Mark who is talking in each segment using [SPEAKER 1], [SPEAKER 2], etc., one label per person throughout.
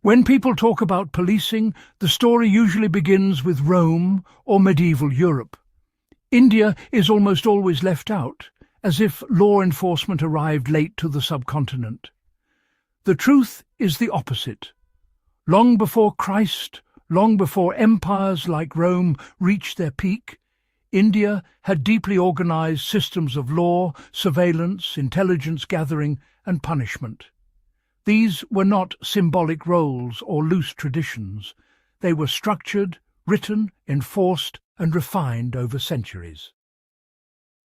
[SPEAKER 1] When people talk about policing, the story usually begins with Rome or medieval Europe. India is almost always left out, as if law enforcement arrived late to the subcontinent. The truth is the opposite. Long before Christ, long before empires like Rome reached their peak, India had deeply organized systems of law, surveillance, intelligence gathering, and punishment. These were not symbolic roles or loose traditions. They were structured, written, enforced, and refined over centuries.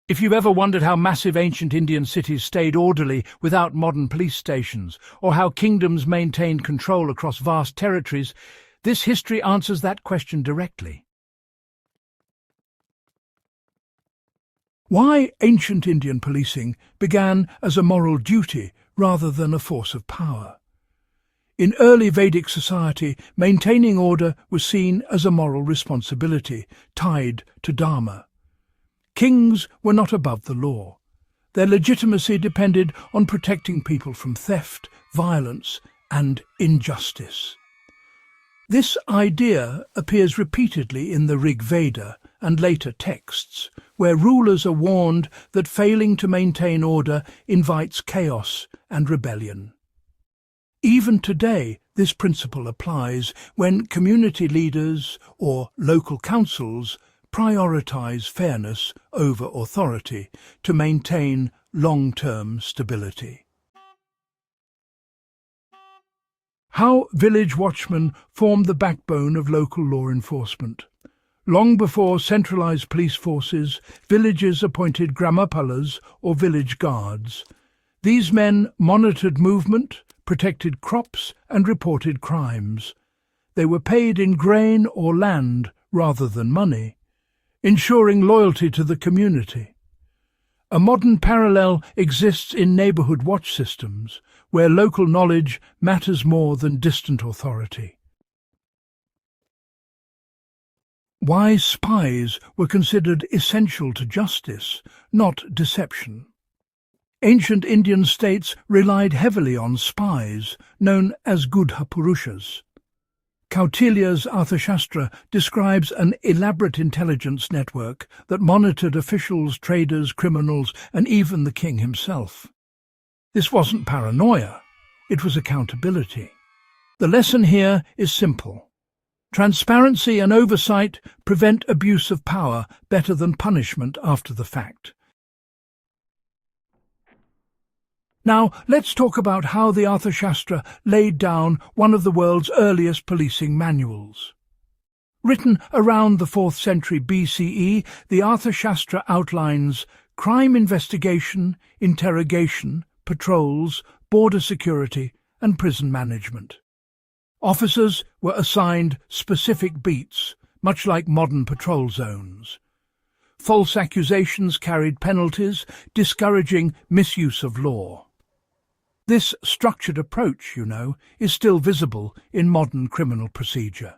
[SPEAKER 1] If you've ever wondered how massive ancient Indian cities stayed orderly without modern police stations, or how kingdoms maintained control across vast territories, this history answers that question directly. Why ancient Indian policing began as a moral duty rather than a force of power. In early Vedic society, maintaining order was seen as a moral responsibility, tied to dharma. Kings were not above the law. Their legitimacy depended on protecting people from theft, violence, and injustice. This idea appears repeatedly in the Rig Veda and later texts, where rulers are warned that failing to maintain order invites chaos and rebellion. Even today, this principle applies when community leaders or local councils prioritize fairness over authority to maintain long-term stability. How village watchmen formed the backbone of local law enforcement. Long before centralized police forces, villages appointed gramapalas or village guards. These men monitored movement, protected crops, and reported crimes. They were paid in grain or land rather than money, ensuring loyalty to the community. A modern parallel exists in neighborhood watch systems, where local knowledge matters more than distant authority. Why spies were considered essential to justice, not deception. Ancient Indian states relied heavily on spies, known as Gudha Purushas. Kautilya's Arthashastra describes an elaborate intelligence network that monitored officials, traders, criminals, and even the king himself. This wasn't paranoia, it was accountability. The lesson here is simple. Transparency and oversight prevent abuse of power better than punishment after the fact. Now, let's talk about how the Arthashastra laid down one of the world's earliest policing manuals. Written around the 4th century BCE, the Arthashastra outlines crime investigation, interrogation, patrols, border security, and prison management. Officers were assigned specific beats, much like modern patrol zones. False accusations carried penalties, discouraging misuse of law. This structured approach, is still visible in modern criminal procedure.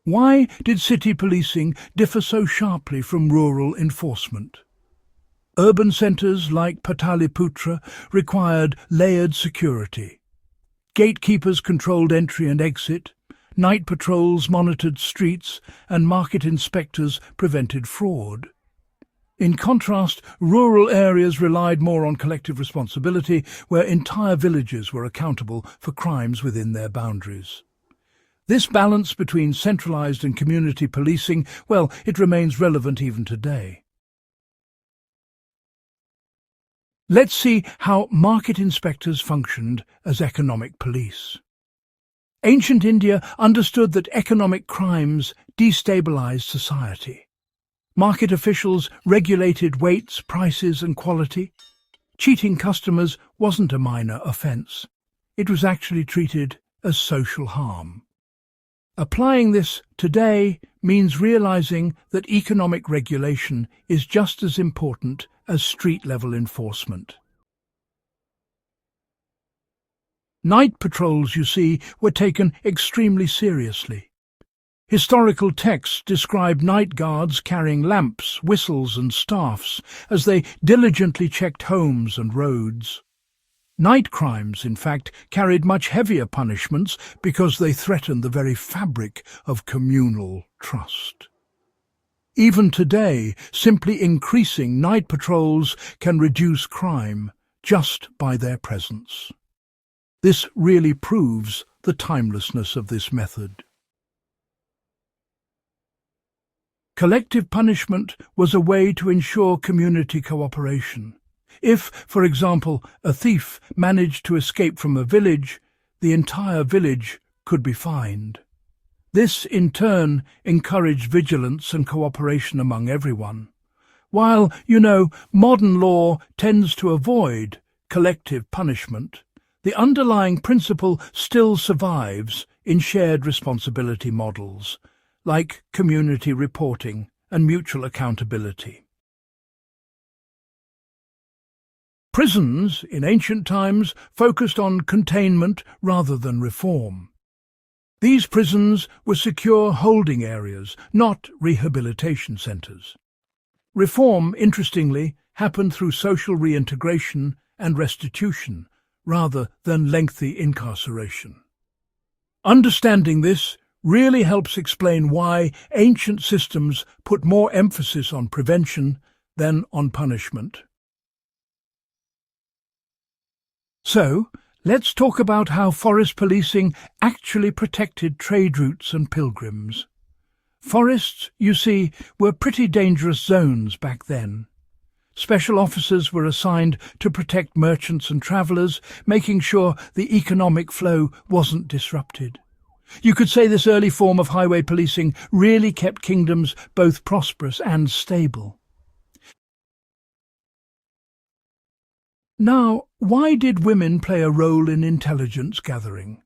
[SPEAKER 1] Why did city policing differ so sharply from rural enforcement? Urban centres like Pataliputra required layered security. Gatekeepers controlled entry and exit, night patrols monitored streets, and market inspectors prevented fraud. In contrast, rural areas relied more on collective responsibility, where entire villages were accountable for crimes within their boundaries. This balance between centralised and community policing, it remains relevant even today. Let's see how market inspectors functioned as economic police. Ancient India understood that economic crimes destabilized society. Market officials regulated weights, prices, and quality. Cheating customers wasn't a minor offence. It was actually treated as social harm. Applying this today means realizing that economic regulation is just as important as street-level enforcement. Night patrols, were taken extremely seriously. Historical texts describe night guards carrying lamps, whistles, and staffs as they diligently checked homes and roads. Night crimes, in fact, carried much heavier punishments because they threatened the very fabric of communal trust. Even today, simply increasing night patrols can reduce crime just by their presence. This really proves the timelessness of this method. Collective punishment was a way to ensure community cooperation. If, for example, a thief managed to escape from a village, the entire village could be fined. This, in turn, encouraged vigilance and cooperation among everyone. While, modern law tends to avoid collective punishment, the underlying principle still survives in shared responsibility models, like community reporting and mutual accountability. Prisons, in ancient times, focused on containment rather than reform. These prisons were secure holding areas, not rehabilitation centres. Reform, interestingly, happened through social reintegration and restitution, rather than lengthy incarceration. Understanding this really helps explain why ancient systems put more emphasis on prevention than on punishment. So, let's talk about how forest policing actually protected trade routes and pilgrims. Forests, you see, were pretty dangerous zones back then. Special officers were assigned to protect merchants and travellers, making sure the economic flow wasn't disrupted. You could say this early form of highway policing really kept kingdoms both prosperous and stable. Now, why did women play a role in intelligence gathering?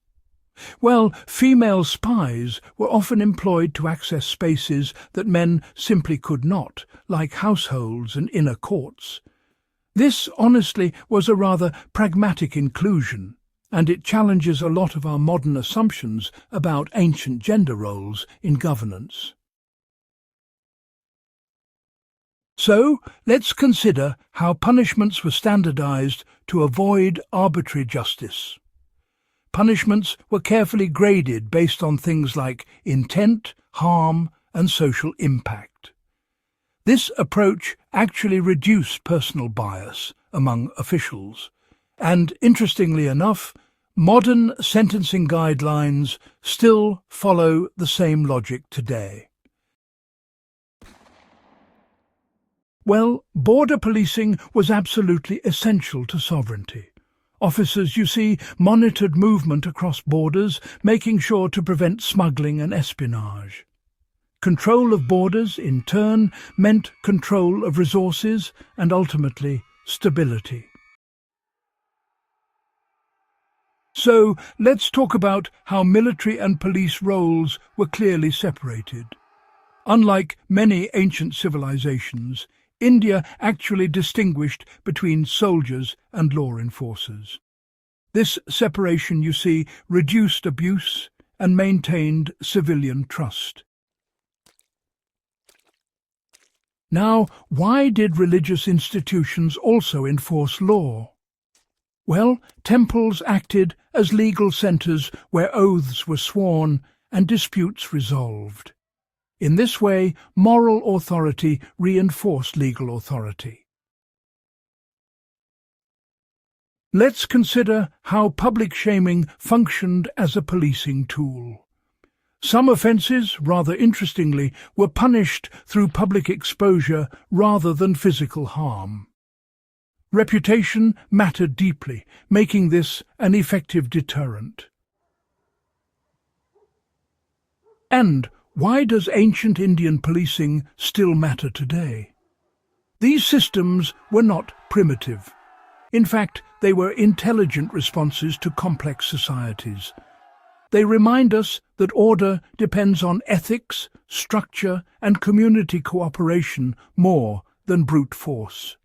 [SPEAKER 1] Well, female spies were often employed to access spaces that men simply could not, like households and inner courts. This, honestly, was a rather pragmatic inclusion, and it challenges a lot of our modern assumptions about ancient gender roles in governance. So, let's consider how punishments were standardized to avoid arbitrary justice. Punishments were carefully graded based on things like intent, harm, and social impact. This approach actually reduced personal bias among officials, and interestingly enough, modern sentencing guidelines still follow the same logic today. Well, border policing was absolutely essential to sovereignty. Officers, you see, monitored movement across borders, making sure to prevent smuggling and espionage. Control of borders, in turn, meant control of resources and, ultimately, stability. So, let's talk about how military and police roles were clearly separated. Unlike many ancient civilizations, India actually distinguished between soldiers and law enforcers. This separation, you see, reduced abuse and maintained civilian trust. Now, why did religious institutions also enforce law? Well, temples acted as legal centres where oaths were sworn and disputes resolved. In this way, moral authority reinforced legal authority. Let's consider how public shaming functioned as a policing tool. Some offences, rather interestingly, were punished through public exposure rather than physical harm. Reputation mattered deeply, making this an effective deterrent. And why does ancient Indian policing still matter today? These systems were not primitive. In fact, they were intelligent responses to complex societies. They remind us that order depends on ethics, structure, and community cooperation more than brute force.